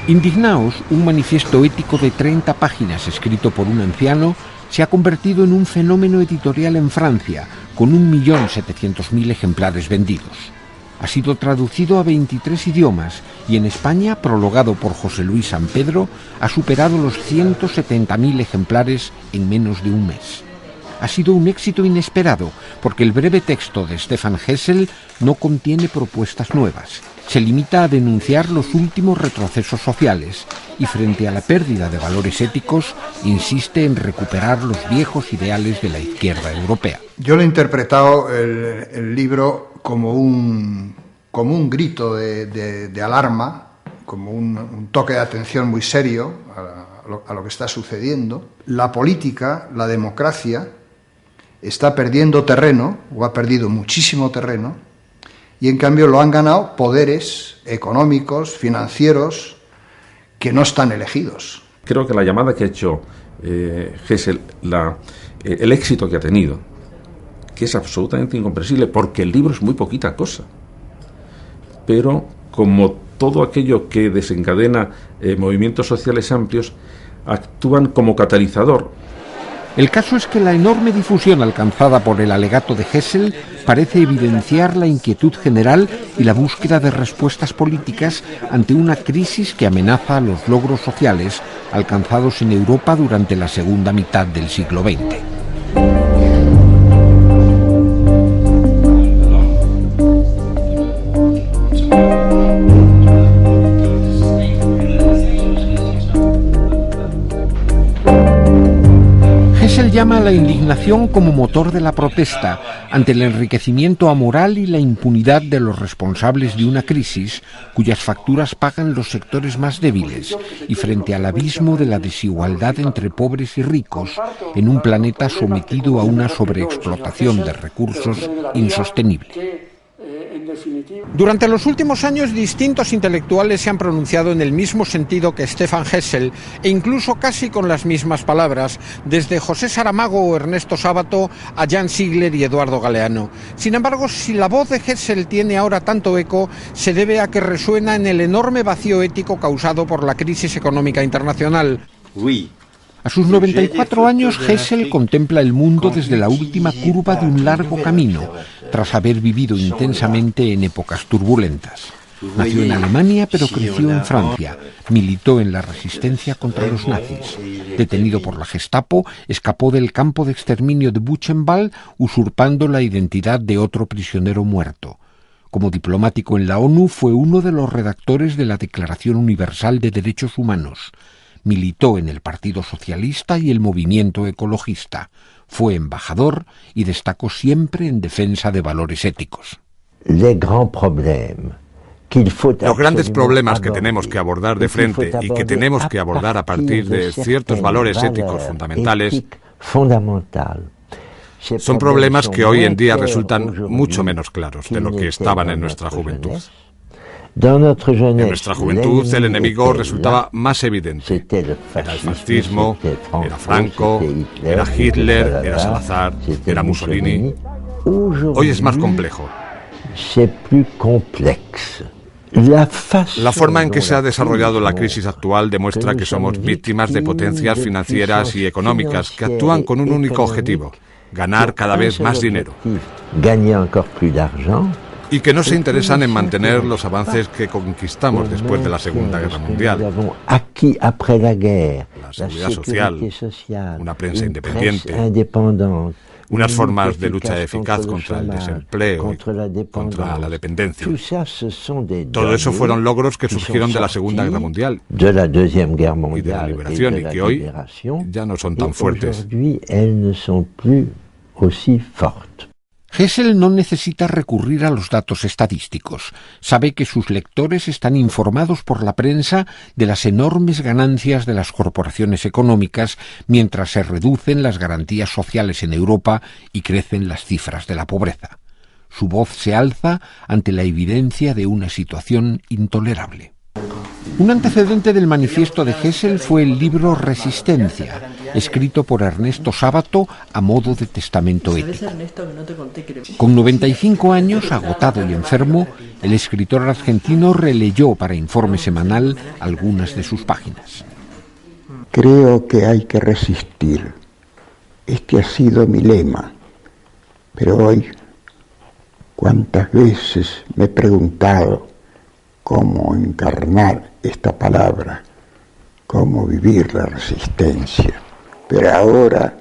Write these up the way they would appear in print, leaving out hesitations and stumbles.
Indignaos, un manifiesto ético de 30 páginas escrito por un anciano, se ha convertido en un fenómeno editorial en Francia, con 1.700.000 ejemplares vendidos. Ha sido traducido a 23 idiomas y en España, prologado por José Luis San Pedro, ha superado los 170.000 ejemplares en menos de un mes. Ha sido un éxito inesperado, porque el breve texto de Stefan Hessel no contiene propuestas nuevas. Se limita a denunciar los últimos retrocesos sociales y, frente a la pérdida de valores éticos, insiste en recuperar los viejos ideales de la izquierda europea. Yo lo he interpretado el libro como un grito de alarma, como un toque de atención muy serio a lo que está sucediendo. La política, la democracia, está perdiendo terreno, o ha perdido muchísimo terreno, y en cambio lo han ganado poderes económicos, financieros, que no están elegidos. Creo que la llamada que ha hecho Hessel, el éxito que ha tenido, que es absolutamente incomprensible, porque el libro es muy poquita cosa, pero como todo aquello que desencadena movimientos sociales amplios, actúan como catalizador. El caso es que la enorme difusión alcanzada por el alegato de Hessel parece evidenciar la inquietud general y la búsqueda de respuestas políticas ante una crisis que amenaza a los logros sociales alcanzados en Europa durante la segunda mitad del siglo XX. Hessel llama a la indignación como motor de la protesta ante el enriquecimiento amoral y la impunidad de los responsables de una crisis cuyas facturas pagan los sectores más débiles y frente al abismo de la desigualdad entre pobres y ricos en un planeta sometido a una sobreexplotación de recursos insostenible. Durante los últimos años, distintos intelectuales se han pronunciado en el mismo sentido que Stefan Hessel, e incluso casi con las mismas palabras, desde José Saramago o Ernesto Sábato a Jan Sigler y Eduardo Galeano. Sin embargo, si la voz de Hessel tiene ahora tanto eco, se debe a que resuena en el enorme vacío ético causado por la crisis económica internacional. A sus 94 años, Hessel contempla el mundo desde la última curva de un largo camino, tras haber vivido intensamente en épocas turbulentas. Nació en Alemania, pero creció en Francia. Militó en la resistencia contra los nazis. Detenido por la Gestapo, escapó del campo de exterminio de Buchenwald, usurpando la identidad de otro prisionero muerto. Como diplomático en la ONU, fue uno de los redactores de la Declaración Universal de Derechos Humanos. Militó en el Partido Socialista y el movimiento ecologista. Fue embajador y destacó siempre en defensa de valores éticos. Los grandes problemas que tenemos que abordar de frente y que tenemos que abordar a partir de ciertos valores éticos fundamentales son problemas que hoy en día resultan mucho menos claros de lo que estaban en nuestra juventud. En nuestra juventud el enemigo resultaba más evidente. Era el fascismo, era Franco, era Hitler, era Salazar, era Mussolini. Hoy es más complejo. La forma en que se ha desarrollado la crisis actual demuestra que somos víctimas de potencias financieras y económicas que actúan con un único objetivo: ganar cada vez más dinero. Y que no se interesan en mantener los avances que conquistamos después de la Segunda Guerra Mundial. La seguridad social, una prensa independiente, unas formas de lucha eficaz contra el desempleo y contra la dependencia. Todo eso fueron logros que surgieron de la Segunda Guerra Mundial y de la liberación, y que hoy ya no son tan fuertes. Hessel no necesita recurrir a los datos estadísticos. Sabe que sus lectores están informados por la prensa de las enormes ganancias de las corporaciones económicas mientras se reducen las garantías sociales en Europa y crecen las cifras de la pobreza. Su voz se alza ante la evidencia de una situación intolerable. Un antecedente del manifiesto de Hessel fue el libro Resistencia. escrito por Ernesto Sábato a modo de testamento ético. Con 95 años, agotado y enfermo, el escritor argentino releyó para Informe Semanal algunas de sus páginas. Creo que hay que resistir. Este ha sido mi lema. Pero hoy, cuántas veces me he preguntado cómo encarnar esta palabra, cómo vivir la resistencia. Pero ahora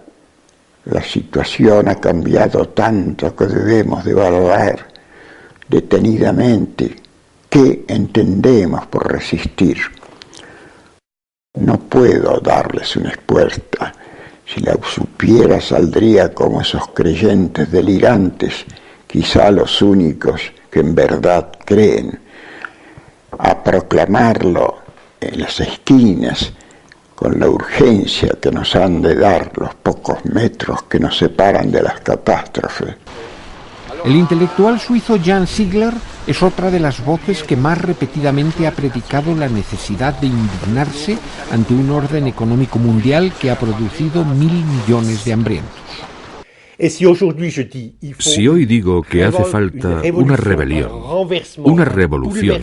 la situación ha cambiado tanto que debemos de valorar detenidamente qué entendemos por resistir. No puedo darles una respuesta. Si la supiera, saldría como esos creyentes delirantes, quizá los únicos que en verdad creen, a proclamarlo en las esquinas con la urgencia que nos han de dar los pocos metros que nos separan de las catástrofes. El intelectual suizo Jan Ziegler es otra de las voces que más repetidamente ha predicado la necesidad de indignarse ante un orden económico mundial que ha producido 1.000 millones de hambrientos. Si hoy digo que hace falta una rebelión, una revolución,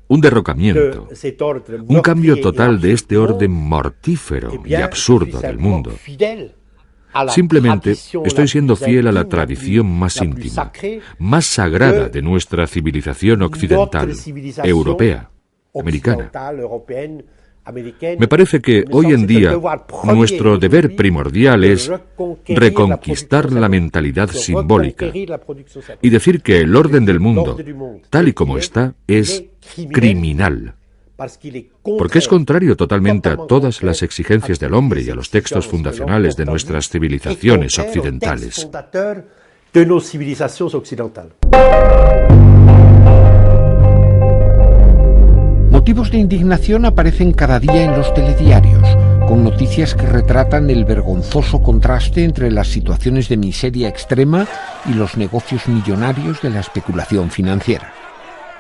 un derrocamiento, un cambio total de este orden mortífero y absurdo del mundo, simplemente estoy siendo fiel a la tradición más íntima, más sagrada de nuestra civilización occidental, europea, americana. Me parece que hoy en día nuestro deber primordial es reconquistar la mentalidad simbólica y decir que el orden del mundo, tal y como está, es criminal. Porque es contrario totalmente a todas las exigencias del hombre y a los textos fundacionales de nuestras civilizaciones occidentales. Motivos de indignación aparecen cada día en los telediarios, con noticias que retratan el vergonzoso contraste entre las situaciones de miseria extrema y los negocios millonarios de la especulación financiera.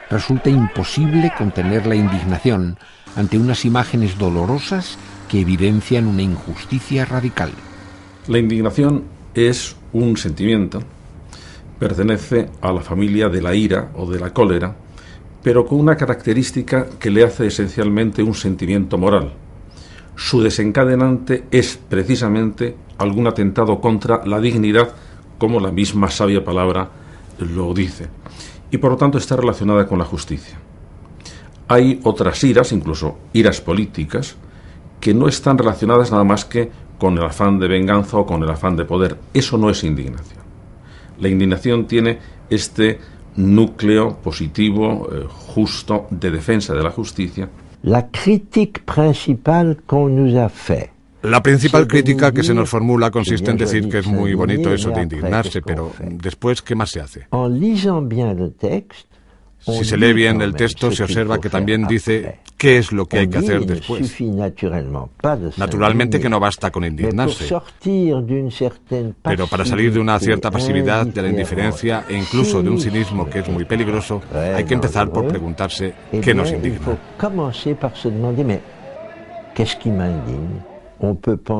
Resulta imposible contener la indignación ante unas imágenes dolorosas que evidencian una injusticia radical. La indignación es un sentimiento, pertenece a la familia de la ira o de la cólera, pero con una característica que le hace esencialmente un sentimiento moral. Su desencadenante es precisamente algún atentado contra la dignidad, como la misma sabia palabra lo dice, y por lo tanto está relacionada con la justicia. Hay otras iras, incluso iras políticas, que no están relacionadas nada más que con el afán de venganza o con el afán de poder. Eso no es indignación. La indignación tiene este núcleo positivo, justo, de defensa de la justicia. La critique principal qu'on nous a fait. La principal crítica que se nos formula consiste en decir que es muy bonito eso de indignarse, pero después, ¿qué más se hace? Si se lee bien el texto, se observa que también dice qué es lo que hay que hacer después. Naturalmente que no basta con indignarse, pero para salir de una cierta pasividad, de la indiferencia e incluso de un cinismo que es muy peligroso, hay que empezar por preguntarse qué nos indigna.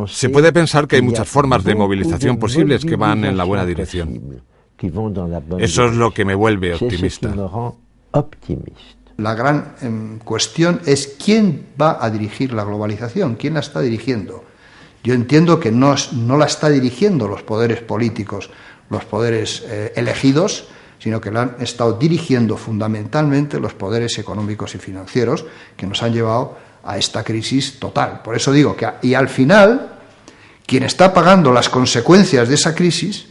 Se puede pensar que hay muchas formas de movilización posibles que van en la buena dirección. Eso es lo que me vuelve optimista. La gran cuestión es quién va a dirigir la globalización, quién la está dirigiendo. Yo entiendo que no la está dirigiendo los poderes políticos, los poderes elegidos, sino que la han estado dirigiendo fundamentalmente los poderes económicos y financieros que nos han llevado a esta crisis total. Por eso digo que, y al final, quien está pagando las consecuencias de esa crisis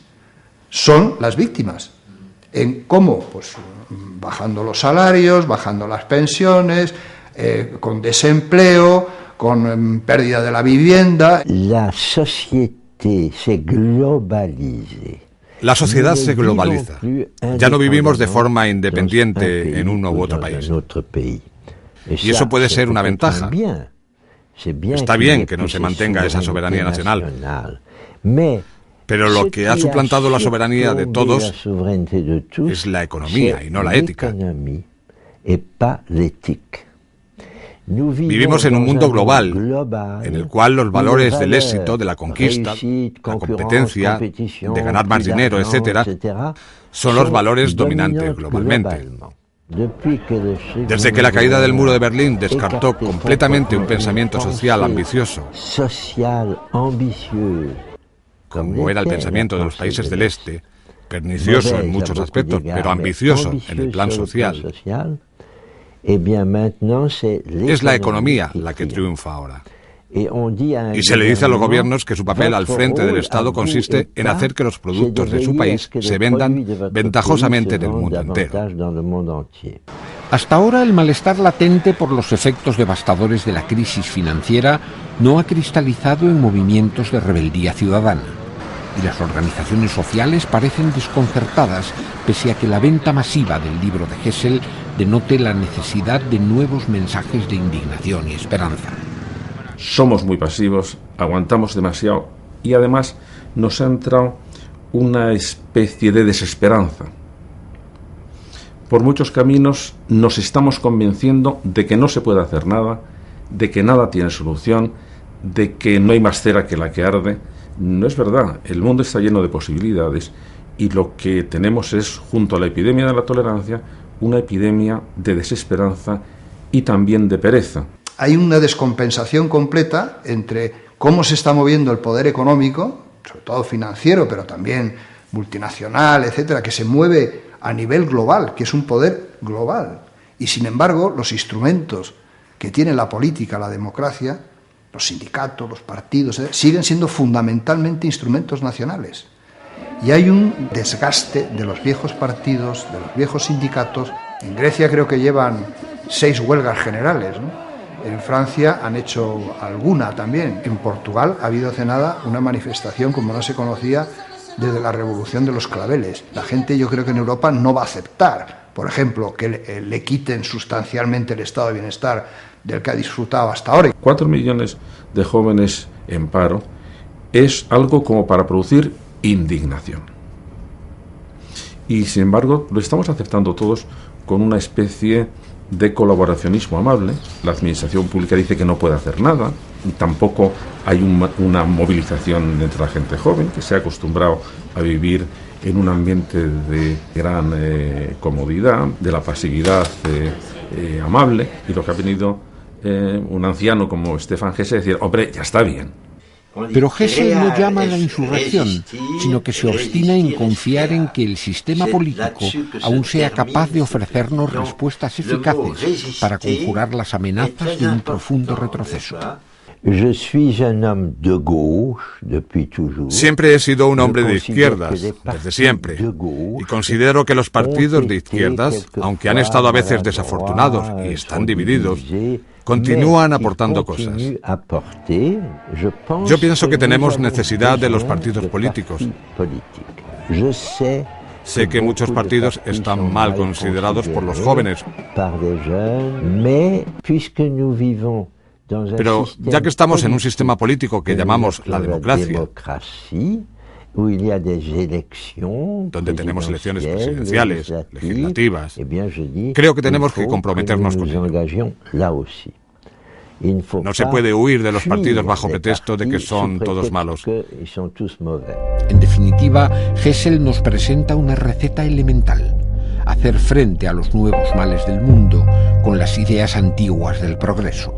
son las víctimas. ¿En cómo? Pues bajando los salarios, bajando las pensiones, con desempleo, con pérdida de la vivienda. La sociedad se globaliza. La sociedad se globaliza. Ya no vivimos de forma independiente en uno u otro país. Y eso puede ser una ventaja. Está bien que no se mantenga esa soberanía nacional. Pero lo que ha suplantado la soberanía de todos es la economía y no la ética. Vivimos en un mundo global, en el cual los valores del éxito, de la conquista, la competencia, de ganar más dinero, etc., son los valores dominantes globalmente. Desde que la caída del muro de Berlín descartó completamente un pensamiento social ambicioso, como era el pensamiento de los países del Este, pernicioso en muchos aspectos, pero ambicioso en el plan social, es la economía la que triunfa ahora. Y se le dice a los gobiernos que su papel al frente del Estado consiste en hacer que los productos de su país se vendan ventajosamente en el mundo entero. Hasta ahora el malestar latente por los efectos devastadores de la crisis financiera no ha cristalizado en movimientos de rebeldía ciudadana, y las organizaciones sociales parecen desconcertadas pese a que la venta masiva del libro de Hessel denote la necesidad de nuevos mensajes de indignación y esperanza. Somos muy pasivos, aguantamos demasiado y además nos ha entrado una especie de desesperanza. Por muchos caminos nos estamos convenciendo de que no se puede hacer nada, de que nada tiene solución, de que no hay más cera que la que arde. No es verdad, el mundo está lleno de posibilidades y lo que tenemos es, junto a la epidemia de la tolerancia, una epidemia de desesperanza y también de pereza. Hay una descompensación completa entre cómo se está moviendo el poder económico, sobre todo financiero, pero también multinacional, etcétera, que se mueve a nivel global, que es un poder global. Y sin embargo, los instrumentos que tiene la política, la democracia, los sindicatos, los partidos, siguen siendo fundamentalmente instrumentos nacionales. Y hay un desgaste de los viejos partidos, de los viejos sindicatos. En Grecia creo que llevan 6 huelgas generales, ¿no? En Francia han hecho alguna también. En Portugal ha habido hace nada una manifestación como no se conocía desde la Revolución de los Claveles. La gente, yo creo que en Europa no va a aceptar, por ejemplo, que le quiten sustancialmente el estado de bienestar del que ha disfrutado hasta ahora. 4 millones de jóvenes en paro es algo como para producir indignación. Y sin embargo lo estamos aceptando todos con una especie de colaboracionismo amable. La administración pública dice que no puede hacer nada, y tampoco hay una movilización entre la gente joven que se ha acostumbrado a vivir en un ambiente de gran comodidad, de la pasividad amable, y lo que ha venido un anciano como Stefan Hesse a decir, hombre, ya está bien. Pero Hessel no llama a la insurrección, sino que se obstina en confiar en que el sistema político aún sea capaz de ofrecernos respuestas eficaces para conjurar las amenazas de un profundo retroceso. Siempre he sido un hombre de izquierdas, desde siempre, y considero que los partidos de izquierdas, aunque han estado a veces desafortunados y están divididos, continúan aportando cosas. Yo pienso que tenemos necesidad de los partidos políticos. Sé que muchos partidos están mal considerados por los jóvenes. Pero ya que estamos en un sistema político que llamamos la democracia, donde tenemos elecciones presidenciales, legislativas, creo que tenemos que comprometernos con ello. No se puede huir de los partidos bajo pretexto de que son todos malos. En definitiva, Hessel nos presenta una receta elemental: hacer frente a los nuevos males del mundo con las ideas antiguas del progreso.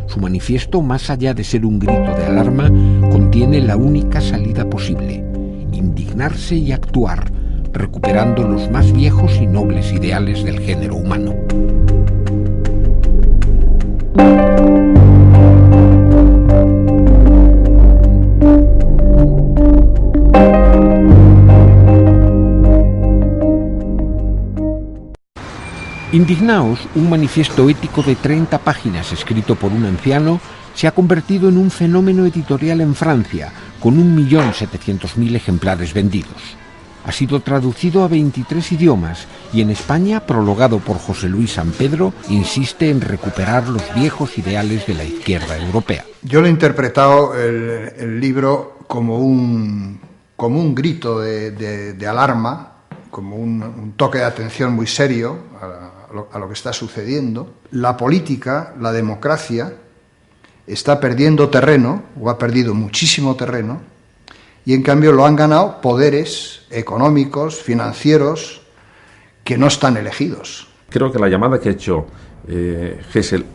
Su manifiesto, más allá de ser un grito de alarma, contiene la única salida posible: indignarse y actuar, recuperando los más viejos y nobles ideales del género humano. Indignaos, un manifiesto ético de 30 páginas escrito por un anciano, se ha convertido en un fenómeno editorial en Francia, con 1.700.000 ejemplares vendidos. Ha sido traducido a 23 idiomas y en España, prologado por José Luis San Pedro, insiste en recuperar los viejos ideales de la izquierda europea. Yo lo he interpretado el libro como un grito de alarma, como un toque de atención muy serio a a lo que está sucediendo. La política, la democracia, está perdiendo terreno, o ha perdido muchísimo terreno, y en cambio lo han ganado poderes económicos, financieros, que no están elegidos. Creo que la llamada que ha hecho Hessel,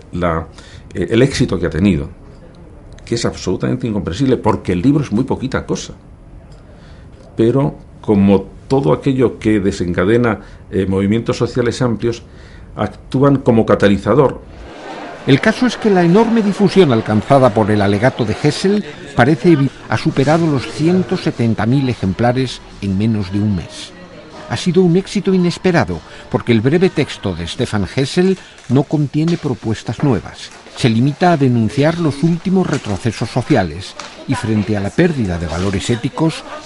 el éxito que ha tenido, que es absolutamente incomprensible, porque el libro es muy poquita cosa, pero como todo aquello que desencadena movimientos sociales amplios, actúan como catalizador. El caso es que la enorme difusión alcanzada por el alegato de Hessel parece ha superado los 170.000 ejemplares en menos de un mes. Ha sido un éxito inesperado, porque el breve texto de Stefan Hessel no contiene propuestas nuevas. Se limita a denunciar los últimos retrocesos sociales y, frente a la pérdida de valores éticos,